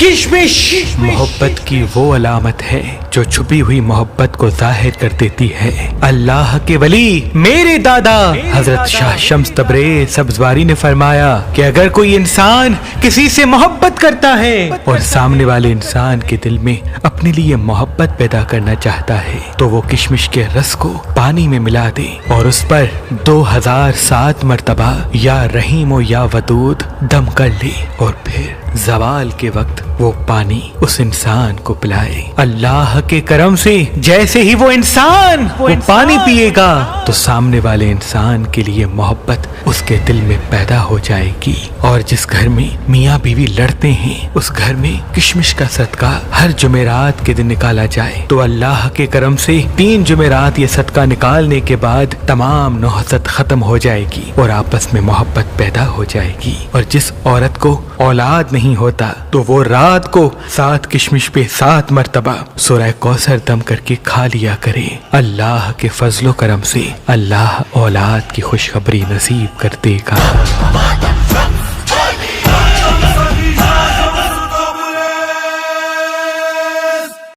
کشمش محبت کی وہ علامت ہے جو چھپی ہوئی محبت کو ظاہر کر دیتی ہے۔ اللہ کے ولی میرے دادا حضرت شاہ شمس تبریز سبزواری نے فرمایا کہ اگر کوئی انسان کسی سے محبت کرتا ہے اور سامنے والے انسان کے دل میں اپنے لیے محبت پیدا کرنا چاہتا ہے تو وہ کشمش کے رس کو پانی میں ملا دے اور اس پر 2007 مرتبہ یا رحیم و یا ودود دم کر لے اور پھر زوال کے وقت وہ پانی اس انسان کو پلائے۔ اللہ کے کرم سے جیسے ہی وہ انسان وہ پانی پیے گا تو سامنے والے انسان کے لیے محبت اس کے دل میں پیدا ہو جائے گی، اور جس گھر میں میاں بیوی لڑتے ہیں اس گھر میں کشمش کا صدقہ ہر جمعرات کے دن نکالا جائے تو اللہ کے کرم سے 3 جمعرات یہ صدقہ نکالنے کے بعد تمام نحست ختم ہو جائے گی اور آپس میں محبت پیدا ہو جائے گی۔ اور جس عورت کو اولاد نہیں ہوتا تو وہ رات کو 7 کشمش پہ 7 مرتبہ سورہ کوثر دم کر کے کھا لیا کرے۔ اللہ کے فضل و کرم سے اللہ اولاد کی خوشخبری نصیب کر دے گا۔